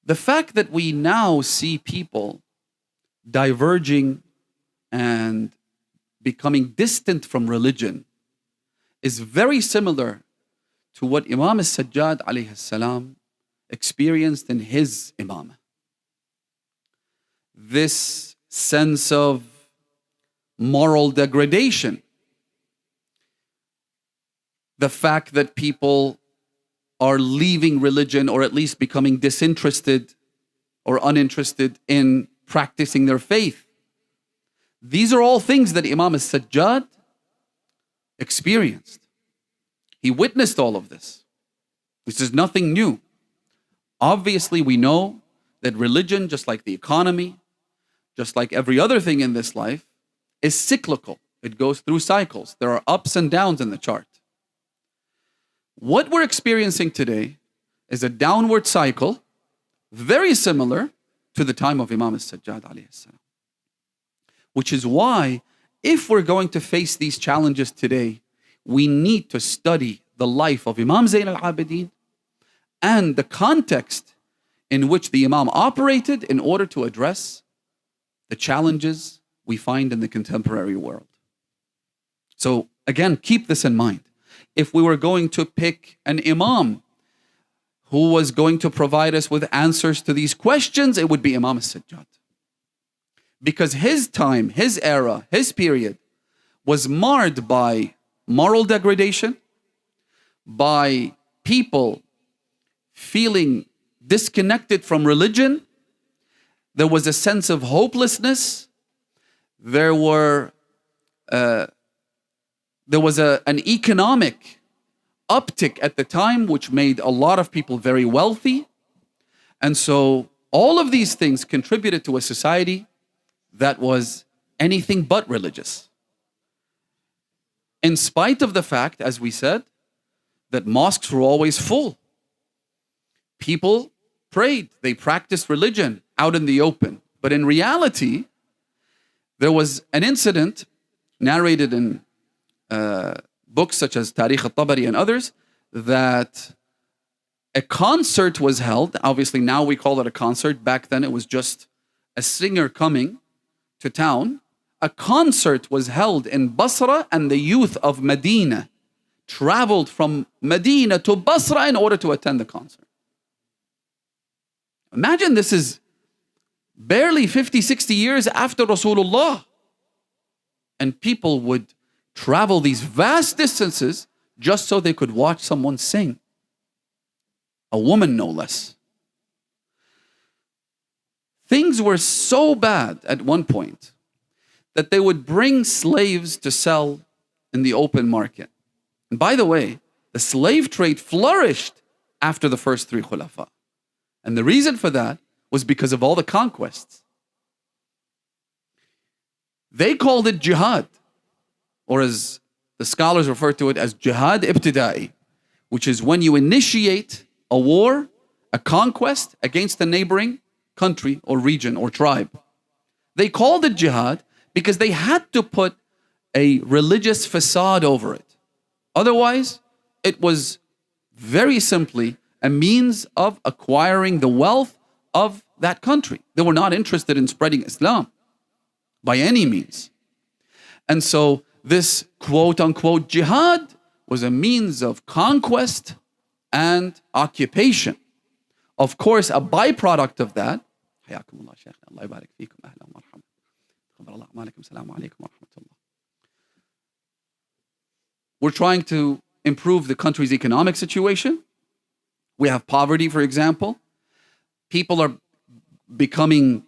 The fact that we now see people diverging and becoming distant from religion is very similar to what Imam al-Sajjad alayhi salam experienced in his imamah. This sense of moral degradation, the fact that people are leaving religion or at least becoming disinterested or uninterested in practicing their faith. These are all things that Imam al-Sajjad experienced. He witnessed all of this. This is nothing new. Obviously, we know that religion, just like the economy, just like every other thing in this life, is cyclical. It goes through cycles. There are ups and downs in the chart. What we're experiencing today is a downward cycle, very similar to the time of Imam al-Sajjad alayhi salam. Which is why, if we're going to face these challenges today, we need to study the life of Imam Zayn al-Abidin and the context in which the Imam operated in order to address the challenges we find in the contemporary world. So again, keep this in mind. If we were going to pick an Imam who was going to provide us with answers to these questions, it would be Imam al-Sajjad. Because his time, his era, his period was marred by moral degradation, by people feeling disconnected from religion. There was a sense of hopelessness. There was an economic uptick at the time which made a lot of people very wealthy. And so all of these things contributed to a society that was anything but religious. In spite of the fact, as we said, that mosques were always full. People prayed, they practiced religion out in the open. But in reality, there was an incident narrated in books such as Tarikh al-Tabari and others, that a concert was held. Obviously now we call it a concert. Back then it was just a singer coming to town. A concert was held in Basra, and the youth of Medina traveled from Medina to Basra in order to attend the concert. Imagine, this is barely 50, 60 years after Rasulullah. And people would travel these vast distances just so they could watch someone sing. A woman, no less. Things were so bad at one point that they would bring slaves to sell in the open market. And by the way, the slave trade flourished after the first three khulafa. And the reason for that was because of all the conquests. They called it jihad, or as the scholars refer to it as jihad ibtida'i, which is when you initiate a war, a conquest against a neighboring country or region or tribe. They called it jihad because they had to put a religious facade over it. Otherwise, it was very simply a means of acquiring the wealth of that country. They were not interested in spreading Islam by any means. And so this quote-unquote jihad was a means of conquest and occupation. Of course, a byproduct of that, we're trying to improve the country's economic situation. We have poverty, for example. People are becoming,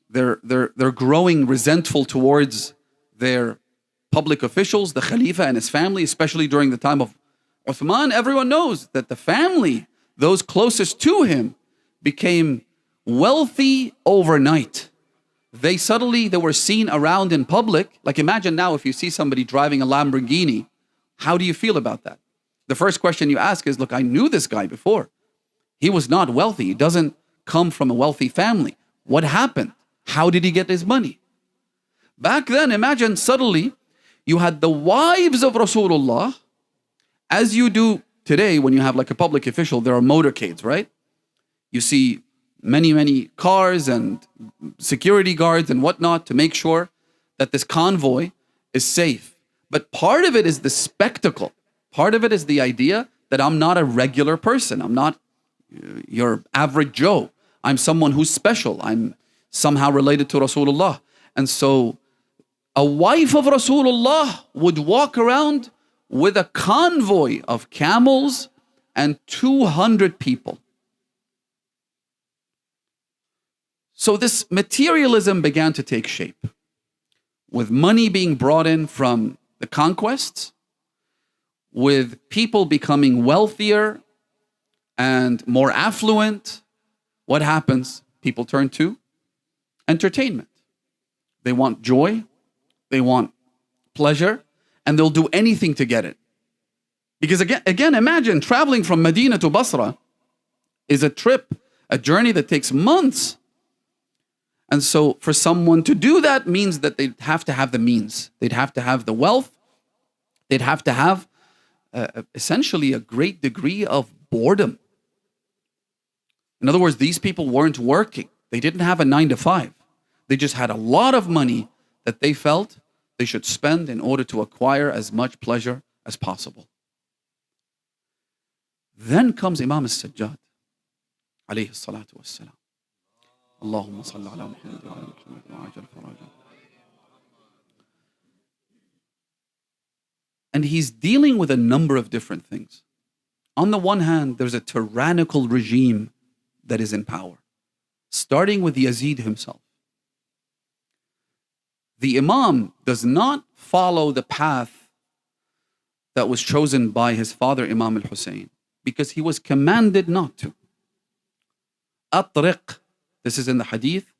they're growing resentful towards their public officials, the Khalifa and his family, especially during the time of Uthman. Everyone knows that the family, those closest to him, became wealthy overnight. They were seen around in public. Like, imagine now if you see somebody driving a Lamborghini, how do you feel about that? The first question you ask is, look, I knew this guy before. He was not wealthy. He doesn't come from a wealthy family. What happened? How did he get his money? Back then, imagine suddenly you had the wives of Rasulullah, as you do today when you have like a public official, there are motorcades, right? You see many cars and security guards and whatnot to make sure that this convoy is safe. But part of it is the spectacle. Part of it is the idea that I'm not a regular person. I'm not your average Joe. I'm someone who's special. I'm somehow related to Rasulullah. And so a wife of Rasulullah would walk around with a convoy of camels and 200 people. So this materialism began to take shape, with money being brought in from the conquests, with people becoming wealthier and more affluent. What happens? People turn to entertainment. They want joy, they want pleasure, and they'll do anything to get it. Because again, imagine traveling from Medina to Basra is a trip, a journey that takes months. And so for someone to do that means that they'd have to have the means. They'd have to have the wealth. They'd have to have essentially a great degree of boredom. In other words, these people weren't working. They didn't have a 9-to-5. They just had a lot of money that they felt they should spend in order to acquire as much pleasure as possible. Then comes Imam al-Sajjad, alayhi salatu wassalam. Allahumma salli ala Muhammad wa ala Muhammad wa ajal faraja. And he's dealing with a number of different things. On the one hand, there's a tyrannical regime that is in power, starting with Yazid himself. The Imam does not follow the path that was chosen by his father, Imam al-Hussein, because he was commanded not to. At-Tariq, this is in the Hadith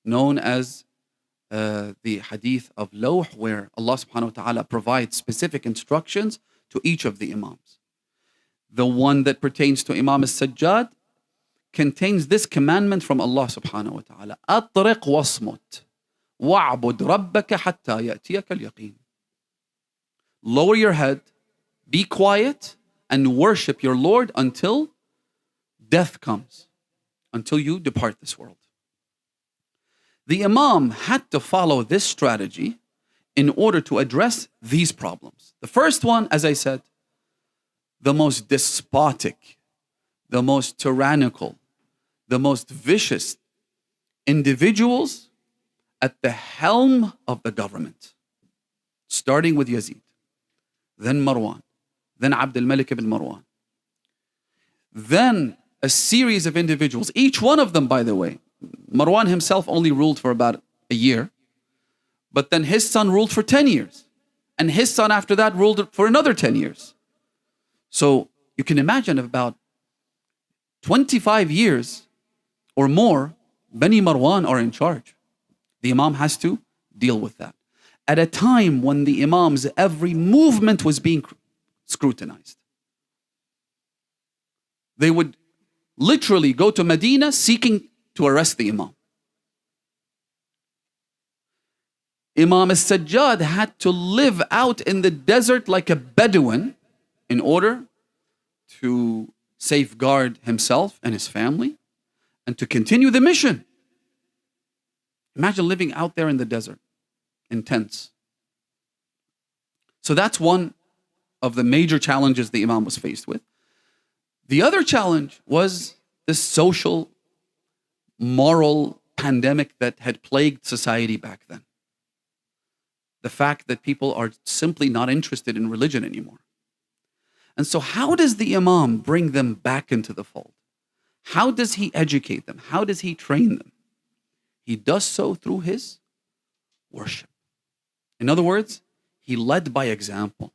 known as the Hadith of Lawh, where Allah subhanahu wa ta'ala provides specific instructions to each of the Imams. The one that pertains to Imam al-Sajjad contains this commandment from Allah subhanahu wa ta'ala. At-Tariq wasmut wa'bud rabbaka hatta ya'tiyaka al-yaqeen. Lower your head, be quiet, and worship your Lord until death comes, until you depart this world. The Imam had to follow this strategy in order to address these problems. The first one, as I said, the most despotic, the most tyrannical, the most vicious individuals at the helm of the government, starting with Yazid, then Marwan, then Abd al-Malik ibn Marwan, then a series of individuals, each one of them, by the way. Marwan himself only ruled for about a year, but then his son ruled for 10 years, and his son after that ruled for another 10 years. So you can imagine about 25 years or more, Bani Marwan are in charge. The Imam has to deal with that at a time when the Imam's every movement was being scrutinized. They would literally go to Medina seeking to arrest the Imam. Imam al-Sajjad had to live out in the desert like a Bedouin in order to safeguard himself and his family and to continue the mission. Imagine living out there in the desert in tents. So that's one of the major challenges the Imam was faced with. The other challenge was this social, moral pandemic that had plagued society back then. The fact that people are simply not interested in religion anymore. And so how does the Imam bring them back into the fold? How does he educate them? How does he train them? He does so through his worship. In other words, he led by example.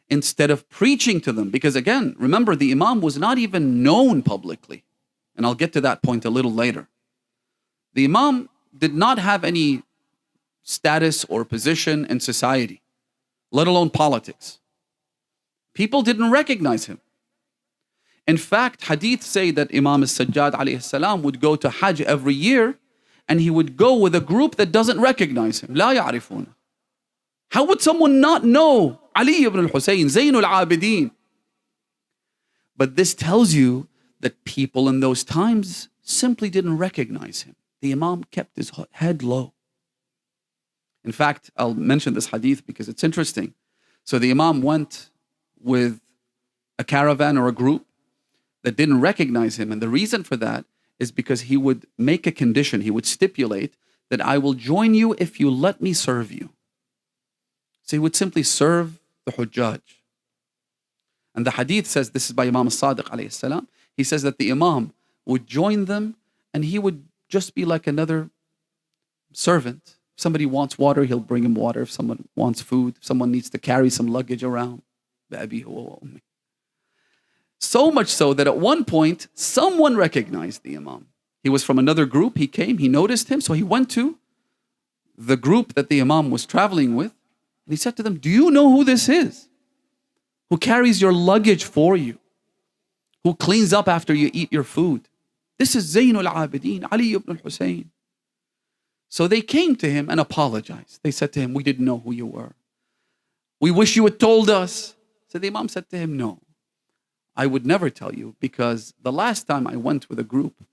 Instead of preaching to them, because again, remember, the Imam was not even known publicly. And I'll get to that point a little later. The Imam did not have any status or position in society, let alone politics. People didn't recognize him. In fact, hadith say that Imam al-Sajjad alayhi salam would go to Hajj every year, and he would go with a group that doesn't recognize him. لا يعرفون. How would someone not know Ali ibn al-Hussein, Zayn al-Abidin? But this tells you that people in those times simply didn't recognize him. The Imam kept his head low. In fact, I'll mention this hadith because it's interesting. So the Imam went with a caravan or a group that didn't recognize him. And the reason for that is because he would make a condition. He would stipulate that I will join you if you let me serve you. So he would simply serve the Hujjaj. And the hadith says, this is by Imam Sadiq alayhi salam, he says that the Imam would join them and he would just be like another servant. If somebody wants water, he'll bring him water. If someone wants food, if someone needs to carry some luggage around. So much so that at one point, someone recognized the Imam. He was from another group. He came, he noticed him. So he went to the group that the Imam was traveling with. And he said to them, do you know who this is? Who carries your luggage for you? Who cleans up after you eat your food? This is Zayn al-Abidin, Ali ibn al-Hussein. So they came to him and apologized. They said to him, we didn't know who you were. We wish you had told us. So the Imam said to him, no, I would never tell you, because the last time I went with a group,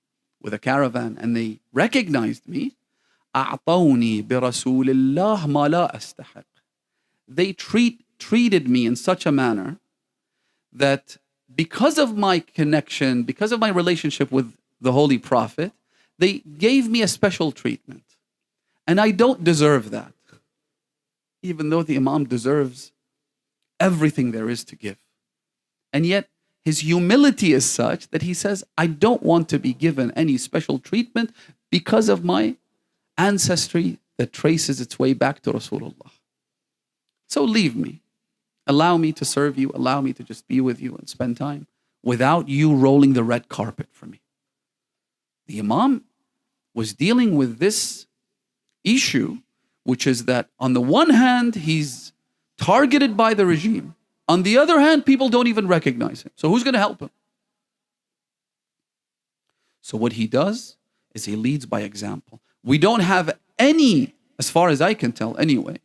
with a caravan, and they recognized me, أعطوني برسول الله ما لا أستحق. They treated me in such a manner that because of my connection, because of my relationship with the Holy Prophet, they gave me a special treatment. And I don't deserve that, even though the Imam deserves everything there is to give. And yet, his humility is such that he says, I don't want to be given any special treatment because of my ancestry that traces its way back to Rasulullah. So leave me. Allow me to serve you. Allow me to just be with you and spend time without you rolling the red carpet for me. The Imam was dealing with this issue, which is that on the one hand, he's targeted by the regime. On the other hand, people don't even recognize him. So who's going to help him? So what he does is he leads by example. We don't have any, as far as I can tell anyway,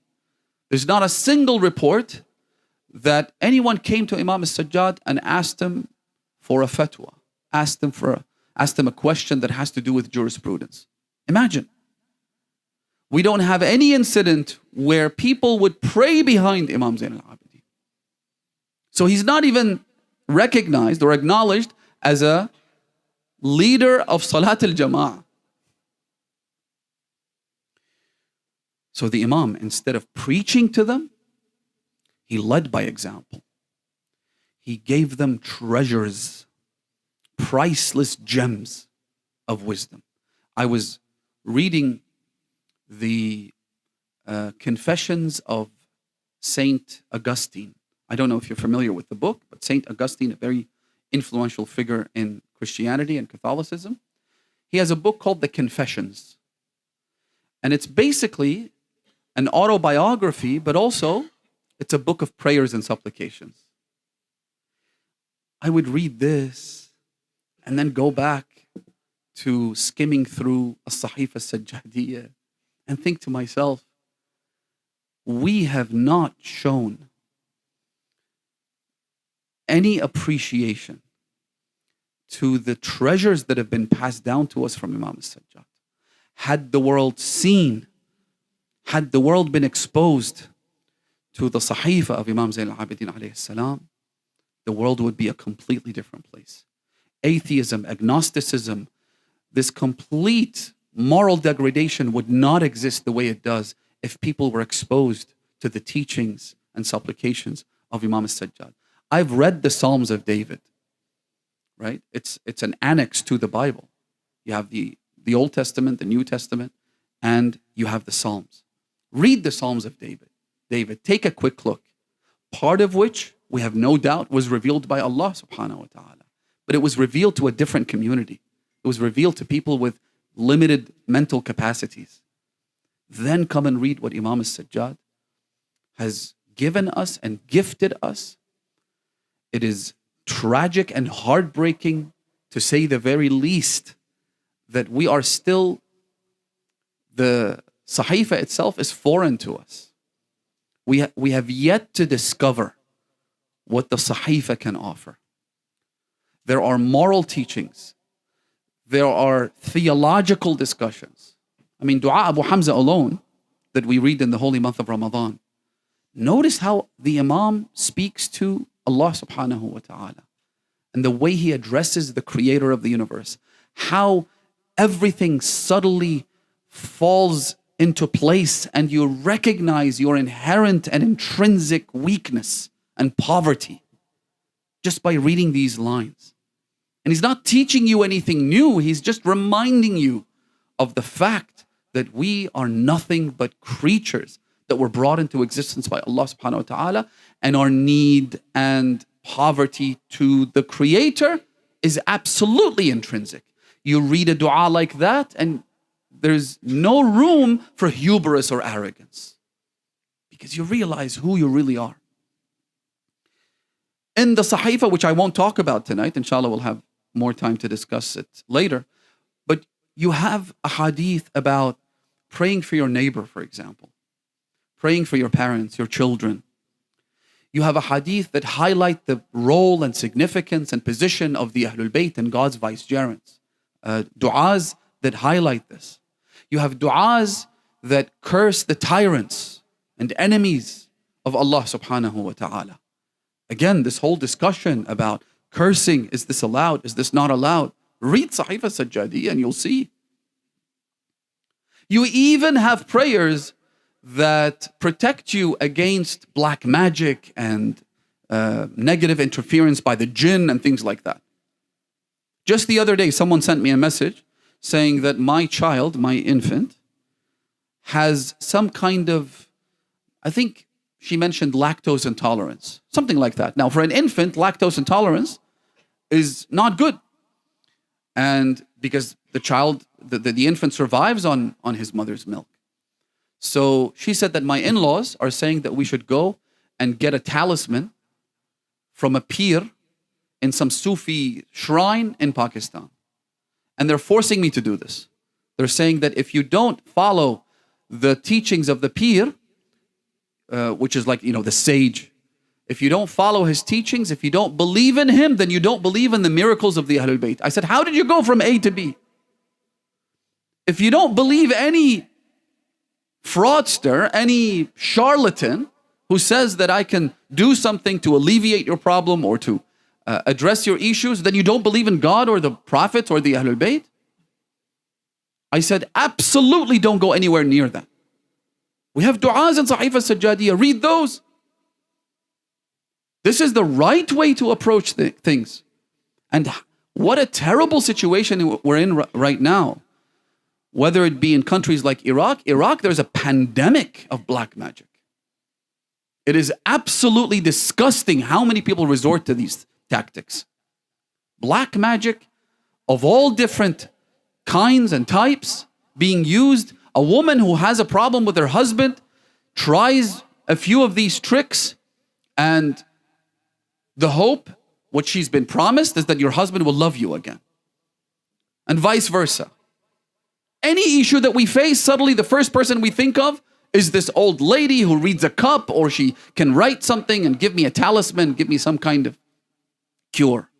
there's not a single report that anyone came to Imam al-Sajjad and asked him for a fatwa, asked him a question that has to do with jurisprudence. Imagine. We don't have any incident where people would pray behind Imam Zayn al-Abidin. So he's not even recognized or acknowledged as a leader of Salat al-Jama'ah. So the Imam, instead of preaching to them, he led by example. He gave them treasures, priceless gems of wisdom. I was reading the Confessions of Saint Augustine. I don't know if you're familiar with the book, but Saint Augustine, a very influential figure in Christianity and Catholicism, he has a book called The Confessions. And it's basically an autobiography, but also it's a book of prayers and supplications. I would read this and then go back to skimming through al-Sahif al-Sajjadiyya and think to myself, we have not shown any appreciation to the treasures that have been passed down to us from Imam al-Sajjad. Had the world seen, had the world been exposed to the Sahifa of Imam Zayn al-Abidin alayhi salam, the world would be a completely different place. Atheism, agnosticism, this complete moral degradation would not exist the way it does if people were exposed to the teachings and supplications of Imam al-Sajjad. I've read the Psalms of David, right? It's an annex to the Bible. You have the Old Testament, the New Testament, and you have the Psalms. Read the Psalms of David. Take a quick look. Part of which, we have no doubt, was revealed by Allah subhanahu wa ta'ala. But it was revealed to a different community. It was revealed to people with limited mental capacities. Then come and read what Imam al-Sajjad has given us and gifted us. It is tragic and heartbreaking, to say the very least, that we are still, the Sahifa itself is foreign to us. We have yet to discover what the Sahifa can offer. There are moral teachings. There are theological discussions. I mean, Dua Abu Hamza alone, that we read in the holy month of Ramadan. Notice how the Imam speaks to Allah subhanahu wa ta'ala and the way he addresses the creator of the universe. How everything subtly falls into place and you recognize your inherent and intrinsic weakness and poverty just by reading these lines. And he's not teaching you anything new. He's just reminding you of the fact that we are nothing but creatures that were brought into existence by Allah subhanahu wa ta'ala, and our need and poverty to the creator is absolutely intrinsic. You read a dua like that and there's no room for hubris or arrogance because you realize who you really are. In the Sahifa, which I won't talk about tonight, inshallah we'll have more time to discuss it later, but you have a hadith about praying for your neighbor, for example, praying for your parents, your children. You have a hadith that highlight the role and significance and position of the Ahlulbayt and God's vicegerents. Du'as that highlight this. You have du'as that curse the tyrants and enemies of Allah subhanahu wa ta'ala. Again, this whole discussion about cursing, is this allowed, is this not allowed? Read Sahifa Sajjadi and you'll see. You even have prayers that protect you against black magic and negative interference by the jinn and things like that. Just the other day, someone sent me a message saying that my child, my infant, has some kind of, I think she mentioned lactose intolerance, something like that. Now, for an infant, lactose intolerance is not good. And because the child, the infant survives on his mother's milk. So she said that my in-laws are saying that we should go and get a talisman from a pir in some Sufi shrine in Pakistan. And they're forcing me to do this. They're saying that if you don't follow the teachings of the pir, which is like, the sage, if you don't follow his teachings, if you don't believe in him, then you don't believe in the miracles of the Ahlulbayt. I said, how did you go from A to B? If you don't believe any fraudster, any charlatan who says that I can do something to alleviate your problem or to address your issues, then you don't believe in God or the Prophet or the Ahlul Bayt? I said, absolutely don't go anywhere near that. We have du'as and Sahifa Sajjadiyah. Read those. This is the right way to approach things. And what a terrible situation we're in right now. Whether it be in countries like Iraq, there's a pandemic of black magic. It is absolutely disgusting how many people resort to these tactics. Black magic of all different kinds and types being used. A woman who has a problem with her husband tries a few of these tricks, and the hope, what she's been promised, is that your husband will love you again. And vice versa. Any issue that we face, suddenly the first person we think of is this old lady who reads a cup, or she can write something and give me a talisman, give me some kind of cure.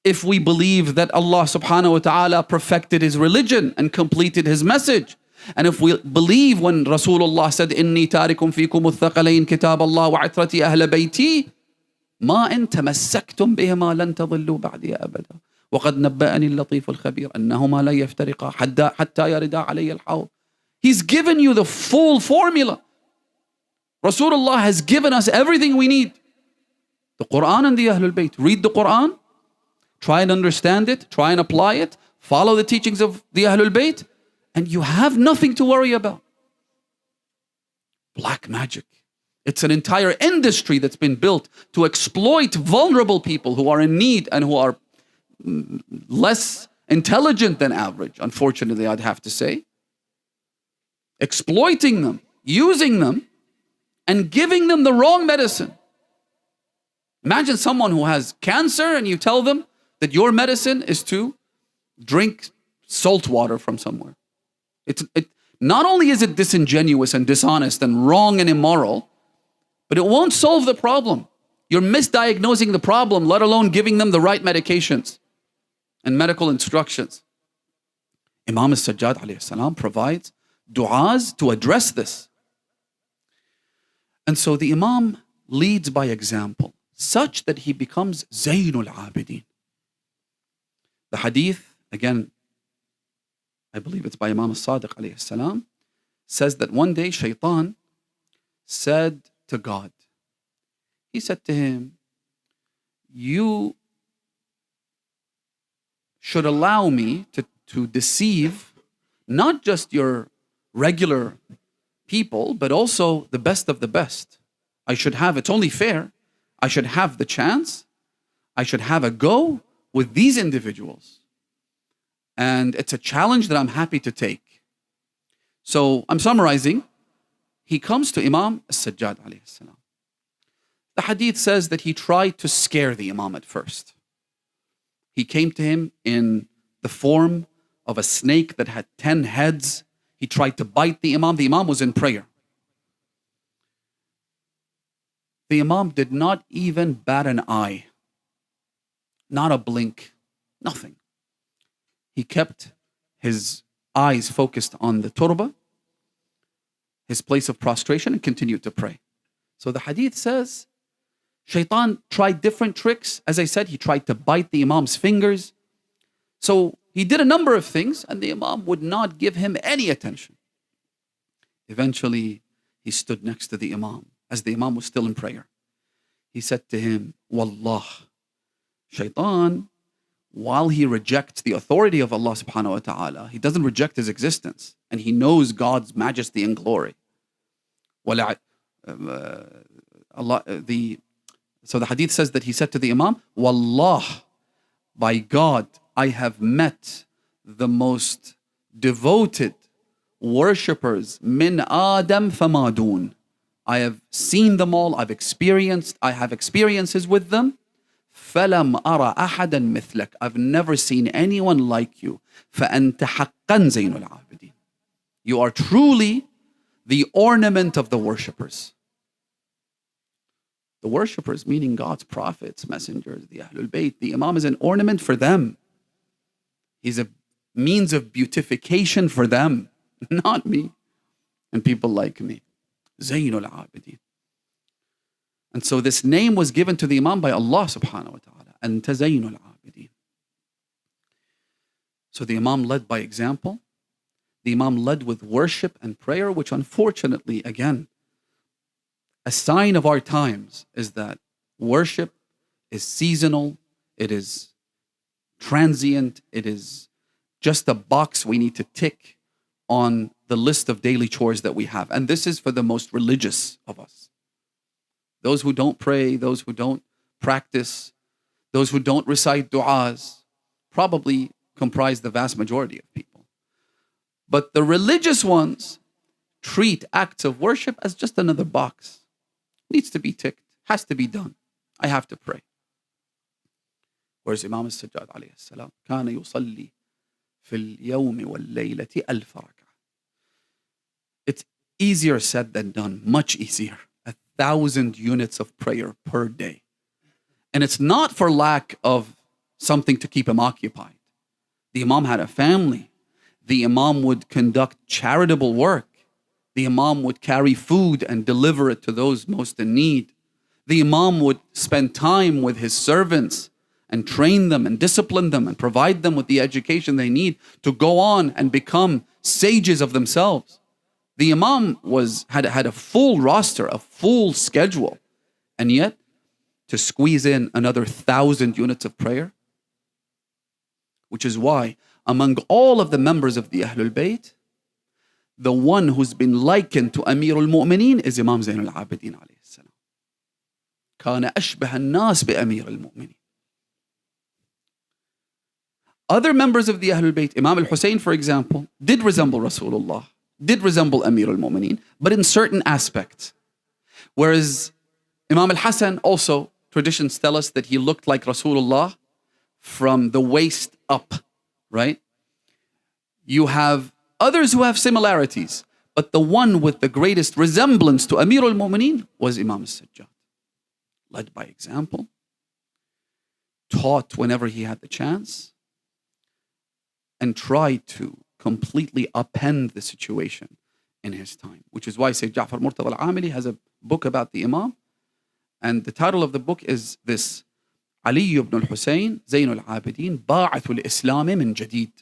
If we believe that Allah subhanahu wa ta'ala perfected his religion and completed his message, and if we believe when Rasulullah said, إِنِّي تَارِكُمْ فِيكُمُ الثَّقَلَيْنِ كِتَابَ اللَّهِ وَعِتْرَةِ أَهْلَ بَيْتِي مَا إِن تَمَسَّكْتُمْ بِهِمَا لَن تَضِلُّوا بَعْدِي أَبَدًا وَقَدْ نَبَّأَنِي اللَّطِيفُ الْخَبِيرُ أَنَّهُمَا لَن يَفْتَرِقَا حَتَّى يَرِدَا عَلَيَّ الْحَوْض. He's given you the full formula. Rasulullah has given us everything we need. The Quran and the Ahlul Bayt. Read the Quran, try and understand it, try and apply it, follow the teachings of the Ahlul Bayt, and you have nothing to worry about. Black magic. It's an entire industry that's been built to exploit vulnerable people who are in need and who are less intelligent than average, unfortunately, I'd have to say. Exploiting them, using them, and giving them the wrong medicine. Imagine someone who has cancer and you tell them that your medicine is to drink salt water from somewhere. Not only is it disingenuous and dishonest and wrong and immoral, but it won't solve the problem. You're misdiagnosing the problem, let alone giving them the right medications and medical instructions. Imam al-Sajjad alayhi salam provides du'as to address this. And so the Imam leads by example, such that he becomes Zaynul Abidin. The hadith, again, I believe it's by Imam al-Sadiq alayhi salam, says that one day Shaitan said to God, he said to him, you should allow me to deceive not just your regular people, but also the best of the best. I should have, it's only fair, I should have the chance, I should have a go with these individuals. And it's a challenge that I'm happy to take. So I'm summarizing. He comes to Imam al-Sajjad alayhi salam. The hadith says that he tried to scare the Imam at first. He came to him in the form of a snake that had 10 heads. He tried to bite the Imam. The Imam was in prayer. The Imam did not even bat an eye. Not a blink. Nothing. He kept his eyes focused on the turba, his place of prostration, and continued to pray. So the hadith says, Shaitan tried different tricks. As I said, he tried to bite the Imam's fingers. So he did a number of things, and the Imam would not give him any attention. Eventually, he stood next to the Imam, as the Imam was still in prayer. He said to him, Wallah, Shaitan, while he rejects the authority of Allah subhanahu wa ta'ala, he doesn't reject his existence, and he knows God's majesty and glory. So the hadith says that he said to the Imam, Wallah, by God, I have met the most devoted worshippers, min Adam famadun. I have seen them all, I have experiences with them. فَلَمْ أَرَى أَحَدًا مِثْلَكَ. I've never seen anyone like you. فَأَنْتَ حَقًّا زَيْنُ الْعَابِدِينَ. You are truly the ornament of the worshippers. The worshippers, meaning God's prophets, messengers, the Ahlulbayt. The Imam is an ornament for them. He's a means of beautification for them, not me and people like me. Zaynul Abidin. And so this name was given to the Imam by Allah subhanahu wa ta'ala. Anta Zaynul Abidin. So the Imam led by example. The Imam led with worship and prayer, which unfortunately, again, a sign of our times is that worship is seasonal, it is transient, it is just a box we need to tick on the list of daily chores that we have. And this is for the most religious of us. Those who don't pray, those who don't practice, those who don't recite du'as, probably comprise the vast majority of people. But the religious ones treat acts of worship as just another box. Needs to be ticked, has to be done. I have to pray. Whereas Imam al-Sajjad alayhi salam, كان يصلي في اليوم والليلة 1000 ركعة. It's easier said than done, much easier. 1,000 units of prayer per day. And it's not for lack of something to keep him occupied. The Imam had a family. The Imam would conduct charitable work. The Imam would carry food and deliver it to those most in need. The Imam would spend time with his servants and train them and discipline them and provide them with the education they need to go on and become sages of themselves. The Imam had a full roster, a full schedule. And yet, to squeeze in another 1,000 units of prayer, which is why among all of the members of the Ahlulbayt, the one who's been likened to Amir al-Mu'mineen is Imam Zayn al-Abidin alayhi salam. كان أشبه الناس بأمير المؤمنين. Other members of the Ahlulbayt, Imam al-Hussein, for example, did resemble Rasulullah, did resemble Amir al-Mu'mineen, but in certain aspects. Whereas Imam al-Hasan also, traditions tell us that he looked like Rasulullah from the waist up, right? You have others who have similarities, but the one with the greatest resemblance to Amir al-Mu'mineen was Imam al-Sajjad. led by example, taught whenever he had the chance, and tried to completely upend the situation in his time. Which is why Sayyid Ja'far Murtada al-Amili has a book about the Imam, and the title of the book is this: Ali ibn al-Husayn, Zayn al-Abidin, Ba'ath al-Islam min Jadid.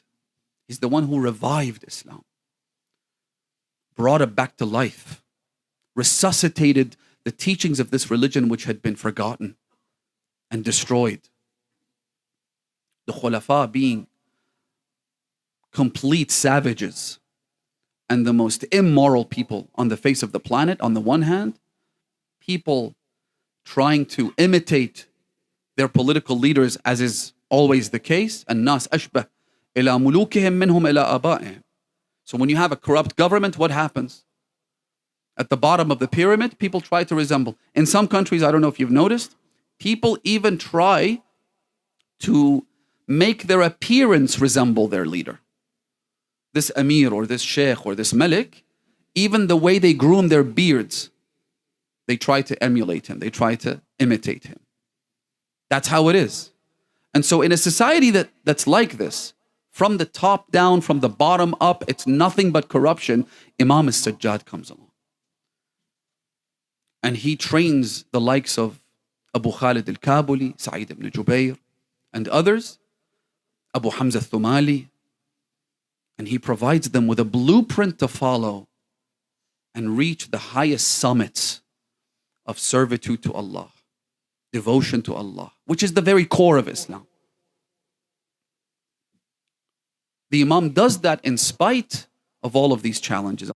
He's the one who revived Islam, brought it back to life, resuscitated the teachings of this religion which had been forgotten and destroyed. The Khulafa being complete savages and the most immoral people on the face of the planet on the one hand, people trying to imitate their political leaders as is always the case, الناس أشبه إلى ملوكهم منهم إلى آبائهم. So when you have a corrupt government, what happens? At the bottom of the pyramid, people try to resemble. In some countries, I don't know if you've noticed, people even try to make their appearance resemble their leader. This Amir or this Sheikh or this Malik, even the way they groom their beards, they try to emulate him. They try to imitate him. That's how it is. And so in a society that's like this, from the top down, from the bottom up, it's nothing but corruption, Imam al-Sajjad comes along. And he trains the likes of Abu Khalid al-Kabuli, Sa'id ibn Jubayr, and others, Abu Hamza al-Thumali, and he provides them with a blueprint to follow and reach the highest summits of servitude to Allah, devotion to Allah, which is the very core of Islam. The Imam does that in spite of all of these challenges.